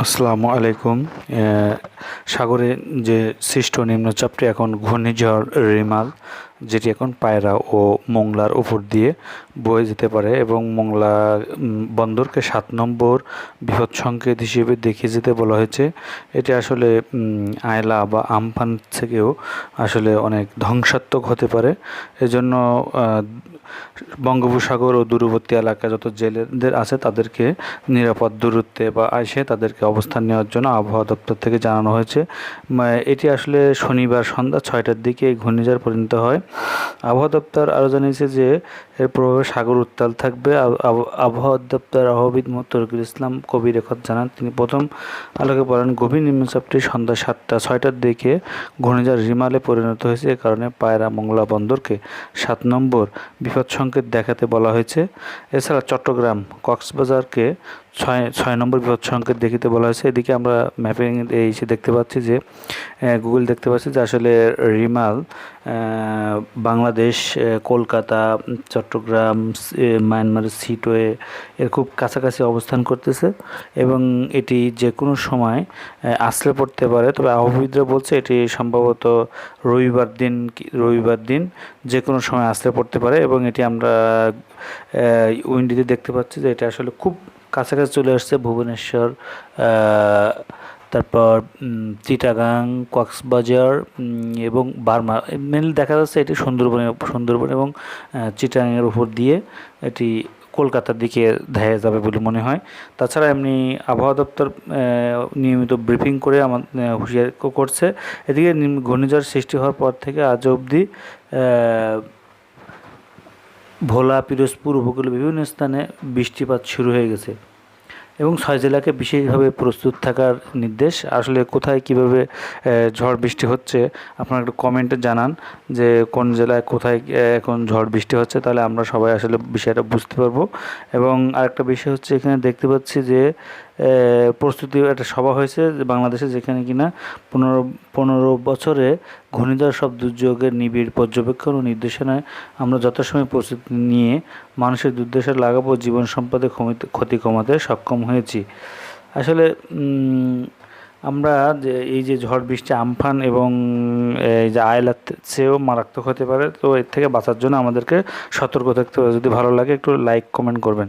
আসসালামু আলাইকুম। সাগরে যে সৃষ্ট নিম্নচাপটি এখন ঘূর্ণিঝড় রিমাল, যেটি এখন পায়রা ও মোংলার উপর দিয়ে বয়ে যেতে পারে এবং মোংলা বন্দরকে 7 নম্বর বৃহৎ সংকেত হিসেবে দেখিয়ে যেতে বলা হয়েছে। এটি আসলে আয়লা বা আমফান থেকেও আসলে অনেক ধ্বংসাত্মক হতে পারে। এজন্য বঙ্গোপসাগর ও দূরবর্তী এলাকা যত জেলেদের আছে তাদেরকে নিরাপদ দূরত্বে বা এসে তাদেরকে অবস্থান নেওয়ার জন্য আবহাওয়া দপ্তর থেকে জানানো হয়েছে। এটি আসলে শনিবার সন্ধ্যা 6টার দিকে এই ঘূর্ণিঝড় পরিণত হয়। আবহাওয়া দপ্তর আরও জানিয়েছে যে এর প্রভাবে সাগর উত্তাল থাকবে। আবহাওয়া দপ্তর আবহাওয়াবিদ তরিকুল ইসলাম কবির একথা জানান। তিনি প্রথম আলোকে বলেন, গভীর নিম্নচাপটি সন্ধ্যা 6টার দিকে ঘূর্ণিঝড় রিমালে পরিণত হয়েছে। এ কারণে পায়রা মোংলা বন্দরকে 7 নম্বর বিপদ সংকেত দেখাতে বলা হয়েছে। এছাড়া চট্টগ্রাম কক্সবাজারকে 6 নম্বর বিপদ সংকেত দেখিতে বলা হয়েছে। এদিকে আমরা ম্যাপিং এসে দেখতে পাচ্ছি যে গুগল দেখতে পাচ্ছি যে আসলে রিমাল বাংলাদেশ, কলকাতা, চট্টগ্রাম, মায়ানমারের সিটওয়ে এর খুব কাছাকাছি অবস্থান করতেছে এবং এটি যে কোনো সময় আছড়ে পড়তে পারে। তবে আবহাওয়াবিদরা বলছে এটি সম্ভবত রবিবার দিন যে কোনো সময় আছড়ে পড়তে পারে এবং এটি আমরা উইন্ডিতে দেখতে পাচ্ছি যে এটা আসলে খুব কাছাকাছি চলে আসছে। ভুবনেশ্বর, তারপর চিটাগাং, কক্সবাজার এবং বার্মা মেনলি দেখা যাচ্ছে এটি সুন্দরবন এবং চিটাগাংয়ের উপর দিয়ে এটি কলকাতার দিকে ধেয়ে যাবে বলে মনে হয়। তাছাড়া এমনি আবহাওয়া দপ্তর নিয়মিত ব্রিফিং করে হুঁশিয়ারি করছে। এদিকে ঘূর্ণিঝড় সৃষ্টি হওয়ার পর থেকে আজ অবধি ভোলা, পিরোজপুর উপকূলে বিভিন্ন স্থানে বৃষ্টিপাত শুরু হয়ে গেছে এবং 6 জেলাকে বিশেষভাবে প্রস্তুত থাকার নির্দেশ। আসলে কোথায় কিভাবে ঝড় বৃষ্টি হচ্ছে আপনারা একটু কমেন্টে জানান যে কোন জেলায় কোথায় এখন ঝড় বৃষ্টি হচ্ছে, তাহলে আমরা সবাই আসলে বিষয়টা বুঝতে পারবো। এবং আরেকটা বিষয় হচ্ছে, এখানে দেখতে পাচ্ছি যে প্রস্তুতি একটা সভা হয়েছে বাংলাদেশে, যেখানে কিনা 15 বছরে ঘূর্ণিঝড় সব দুর্যোগের নিবিড় পর্যবেক্ষণ ও নির্দেশনায় আমরা যথাসময়ে প্রস্তুতি নিয়ে মানুষের দুর্দশা লাঘব ও জীবন সম্পদের ক্ষতি কমাতে সক্ষম হয়েছি। আসলে আমরা যে এই যে ঝড় বৃষ্টি, আমফান এবং এই যে আয়লার চেয়েও মারাত্মক হতে পারে, তো এর থেকে বাঁচার জন্য আমাদেরকে সতর্ক থাকতে হবে। যদি ভালো লাগে একটু লাইক কমেন্ট করবেন।